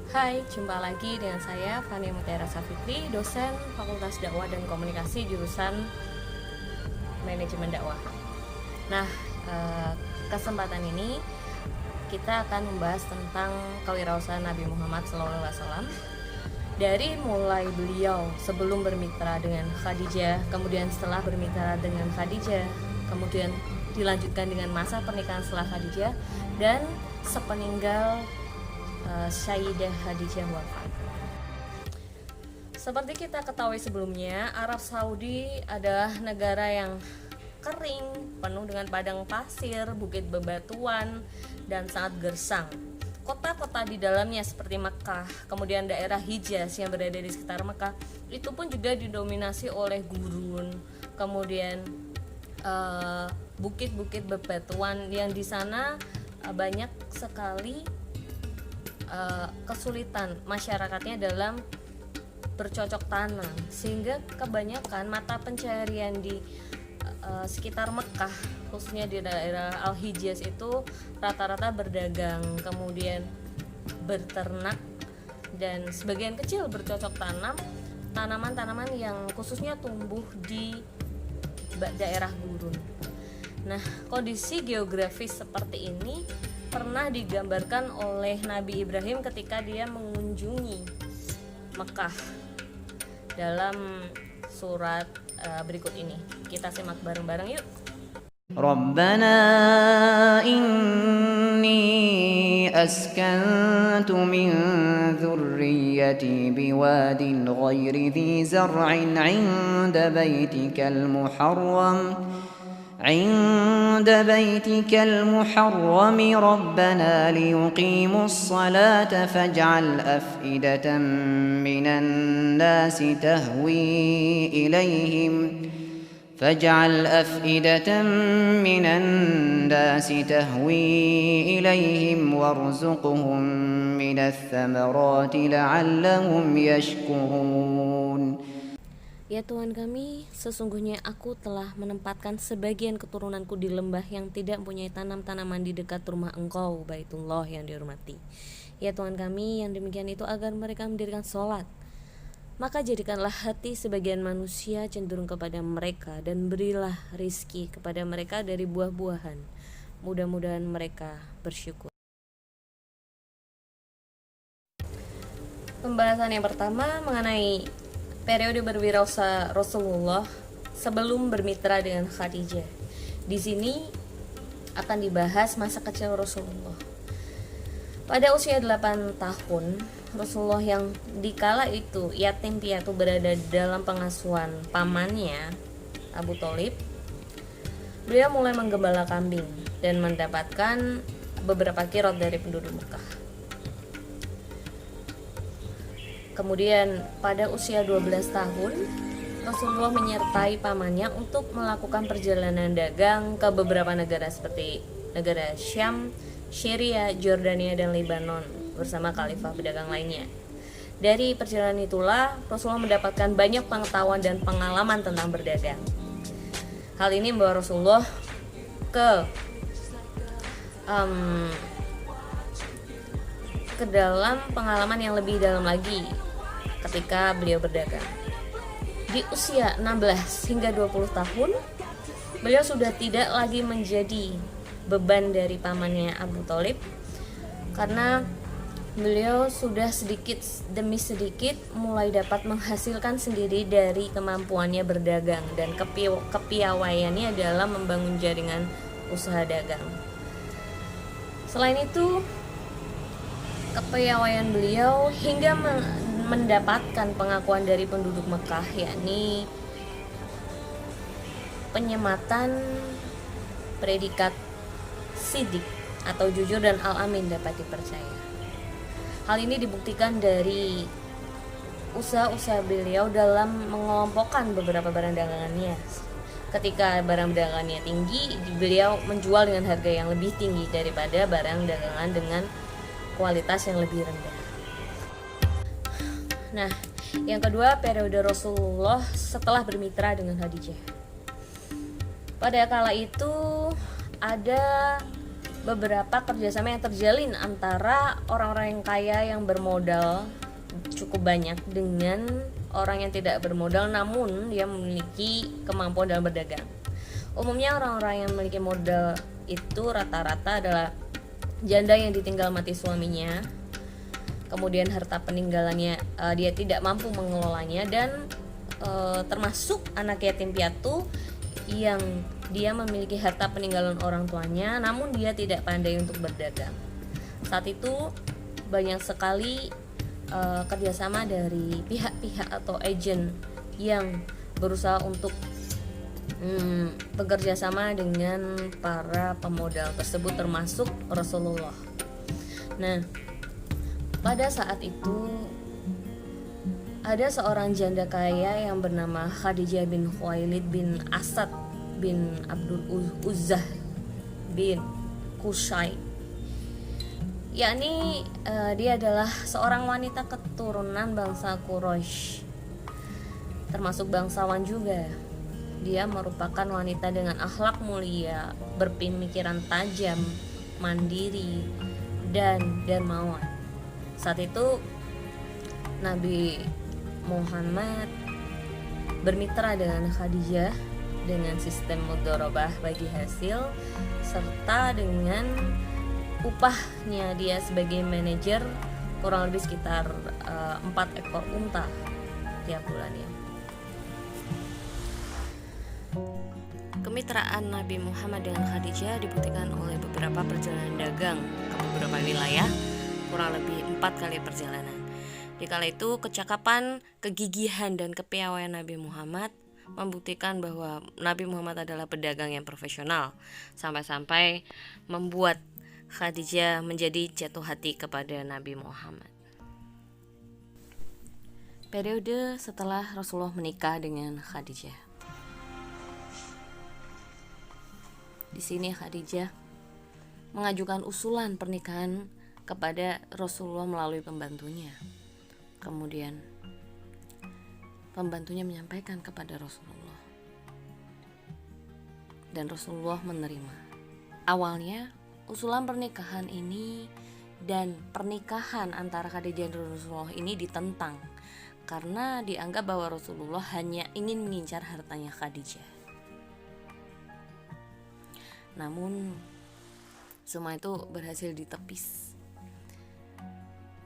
Hai, jumpa lagi dengan saya Fania Mutiara Safitri, dosen Fakultas Dakwah dan Komunikasi jurusan Manajemen Dakwah. Nah, kesempatan ini kita akan membahas tentang kewirausahaan Nabi Muhammad SAW dari mulai beliau sebelum bermitra dengan Khadijah, kemudian setelah bermitra dengan Khadijah, kemudian dilanjutkan dengan masa pernikahan setelah Khadijah, dan sepeninggal Sayyidah Khadijah wafat. Seperti kita ketahui sebelumnya, Arab Saudi adalah negara yang kering, penuh dengan padang pasir, bukit bebatuan, dan sangat gersang. Kota-kota di dalamnya seperti Mekah, kemudian daerah Hijaz yang berada di sekitar Mekah, itu pun juga didominasi oleh gurun, kemudian bukit-bukit bebatuan yang di sana banyak sekali kesulitan masyarakatnya dalam bercocok tanam, sehingga kebanyakan mata pencaharian di sekitar Mekah, khususnya di daerah Al-Hijaz itu rata-rata berdagang, kemudian berternak, dan sebagian kecil bercocok tanam tanaman-tanaman yang khususnya tumbuh di daerah gurun. Nah, kondisi geografis seperti ini pernah digambarkan oleh Nabi Ibrahim ketika dia mengunjungi Mekah dalam surat berikut ini. Kita simak bareng-bareng yuk. Rabbana inni askantu min dhurriyyati biwadin ghairi dhi zar'in 'inda baitikal muharram عند بيتك المحرم ربنا ليقيموا الصلاة فاجعل أفئدة من الناس تهوي إليهم وارزقهم من الثمرات لعلهم يشكرون. Ya Tuhan kami, sesungguhnya aku telah menempatkan sebagian keturunanku di lembah yang tidak mempunyai tanam-tanaman di dekat rumah Engkau, Baitullah yang dihormati. Ya Tuhan kami, yang demikian itu agar mereka mendirikan sholat. Maka jadikanlah hati sebagian manusia cenderung kepada mereka, dan berilah rizki kepada mereka dari buah-buahan. Mudah-mudahan mereka bersyukur. Pembahasan yang pertama mengenai periode berwirausaha Rasulullah sebelum bermitra dengan Khadijah. Di sini akan dibahas masa kecil Rasulullah. Pada usia 8 tahun, Rasulullah yang dikala itu yatim piatu berada dalam pengasuhan pamannya Abu Thalib. Beliau mulai menggembala kambing dan mendapatkan beberapa qiraat dari penduduk Mekah. Kemudian pada usia 12 tahun, Rasulullah menyertai pamannya untuk melakukan perjalanan dagang ke beberapa negara seperti negara Syam, Syria, Jordania, dan Lebanon bersama khalifah pedagang lainnya. Dari perjalanan itulah Rasulullah mendapatkan banyak pengetahuan dan pengalaman tentang berdagang. Hal ini membawa Rasulullah ke dalam pengalaman yang lebih dalam lagi ketika beliau berdagang. Di usia 16 hingga 20 tahun, beliau sudah tidak lagi menjadi beban dari pamannya Abu Thalib, karena beliau sudah sedikit demi sedikit mulai dapat menghasilkan sendiri dari kemampuannya berdagang dan kepiawaiannya dalam membangun jaringan usaha dagang. Selain itu, kepiawaian beliau hingga mendapatkan pengakuan dari penduduk Mekah, yakni penyematan predikat Siddiq atau jujur dan al-amin dapat dipercaya. Hal ini dibuktikan dari usaha-usaha beliau dalam mengelompokkan beberapa barang dagangannya. Ketika barang dagangannya tinggi, beliau menjual dengan harga yang lebih tinggi daripada barang dagangan dengan kualitas yang lebih rendah. Nah, yang kedua, periode Rasulullah setelah bermitra dengan Khadijah. Pada kala itu ada beberapa kerjasama yang terjalin antara orang-orang yang kaya yang bermodal cukup banyak dengan orang yang tidak bermodal namun dia memiliki kemampuan dalam berdagang. Umumnya orang-orang yang memiliki modal itu rata-rata adalah janda yang ditinggal mati suaminya, kemudian harta peninggalannya dia tidak mampu mengelolanya, dan termasuk anak yatim piatu yang dia memiliki harta peninggalan orang tuanya namun dia tidak pandai untuk berdagang. Saat itu banyak sekali kerjasama dari pihak-pihak atau agen yang berusaha untuk bekerja sama dengan para pemodal tersebut termasuk Rasulullah. Nah, pada saat itu ada seorang janda kaya yang bernama Khadijah bin Khuwailid bin Asad bin Abdul Uzzah bin Qusay, yakni dia adalah seorang wanita keturunan bangsa Quraisy, termasuk bangsawan juga. Dia merupakan wanita dengan akhlak mulia, berpemikiran tajam, mandiri, dan dermawan. Saat itu Nabi Muhammad bermitra dengan Khadijah dengan sistem mudharabah bagi hasil serta dengan upahnya dia sebagai manajer kurang lebih sekitar 4 ekor unta tiap bulannya. Kemitraan Nabi Muhammad dengan Khadijah dibuktikan oleh beberapa perjalanan dagang ke beberapa wilayah, kurang lebih 4 kali perjalanan. Di kala itu kecakapan, kegigihan, dan kepiawaian Nabi Muhammad membuktikan bahwa Nabi Muhammad adalah pedagang yang profesional, sampai-sampai membuat Khadijah menjadi jatuh hati kepada Nabi Muhammad. Periode setelah Rasulullah menikah dengan Khadijah. Di sini Khadijah mengajukan usulan pernikahan kepada Rasulullah melalui pembantunya. Kemudian pembantunya menyampaikan kepada Rasulullah dan Rasulullah menerima. Awalnya usulan pernikahan ini dan pernikahan antara Khadijah dan Rasulullah ini ditentang karena dianggap bahwa Rasulullah hanya ingin mengincar hartanya Khadijah. Namun semua itu berhasil ditepis,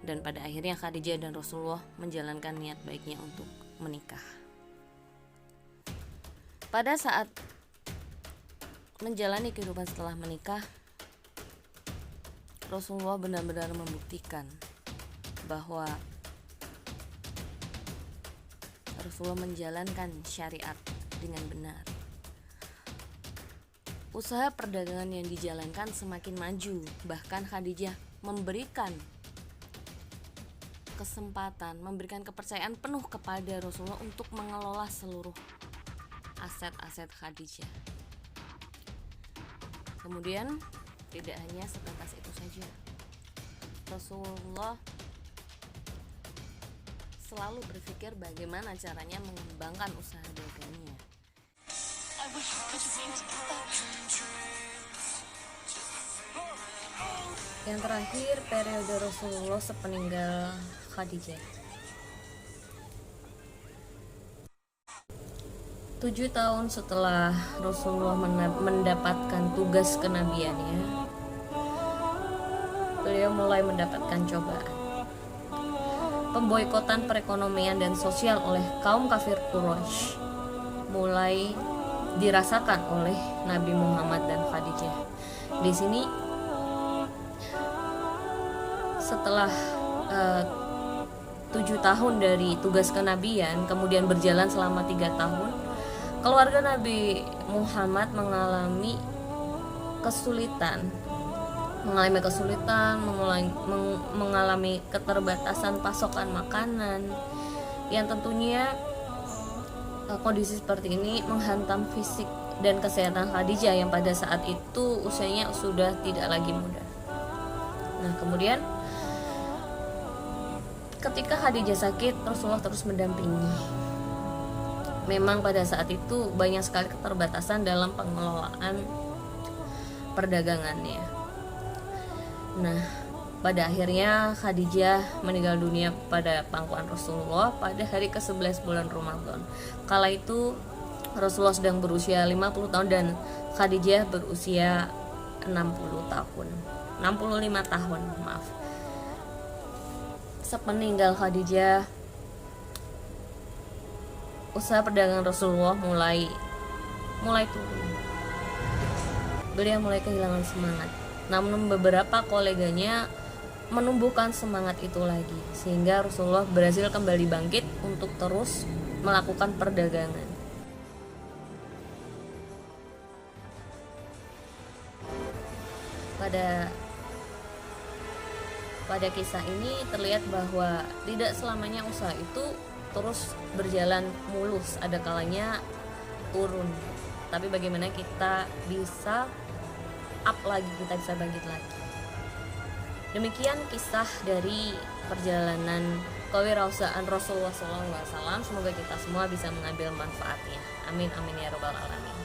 dan pada akhirnya Khadijah dan Rasulullah menjalankan niat baiknya untuk menikah. Pada saat menjalani kehidupan setelah menikah, Rasulullah benar-benar membuktikan bahwa Rasulullah menjalankan syariat dengan benar. Usaha perdagangan yang dijalankan semakin maju, bahkan Khadijah memberikan kesempatan, memberikan kepercayaan penuh kepada Rasulullah untuk mengelola seluruh aset-aset Khadijah. Kemudian tidak hanya sebatas itu saja, Rasulullah selalu berpikir bagaimana caranya mengembangkan usaha dagangnya. Yang terakhir, periode Rasulullah sepeninggal Khadijah. 7 tahun setelah Rasulullah mendapatkan tugas kenabiannya, beliau mulai mendapatkan cobaan. Pemboikotan perekonomian dan sosial oleh kaum kafir Quraisy mulai dirasakan oleh Nabi Muhammad dan Khadijah. Di sini setelah 7 tahun dari tugas kenabian, kemudian berjalan selama 3 tahun, keluarga Nabi Muhammad mengalami kesulitan, mengalami keterbatasan pasokan makanan, yang tentunya kondisi seperti ini menghantam fisik dan kesehatan Khadijah yang pada saat itu usianya sudah tidak lagi muda. Nah, kemudian ketika Khadijah sakit, Rasulullah terus mendampingi. Memang pada saat itu banyak sekali keterbatasan dalam pengelolaan perdagangannya. Nah, pada akhirnya Khadijah meninggal dunia pada pangkuan Rasulullah pada hari ke-11 bulan Ramadan. Kala itu Rasulullah sedang berusia 50 tahun dan Khadijah berusia 60 tahun. 65 tahun, maaf. Sepeninggal Khadijah, usaha perdagangan Rasulullah mulai turun. Beliau mulai kehilangan semangat. Namun beberapa koleganya menumbuhkan semangat itu lagi, sehingga Rasulullah berhasil kembali bangkit untuk terus melakukan perdagangan. Pada kisah ini terlihat bahwa tidak selamanya usaha itu terus berjalan mulus, ada kalanya turun. Tapi bagaimana kita bisa up lagi, kita bisa bangkit lagi. Demikian kisah dari perjalanan kewirausahaan Rasulullah SAW. Semoga kita semua bisa mengambil manfaatnya. Amin amin ya robbal alamin.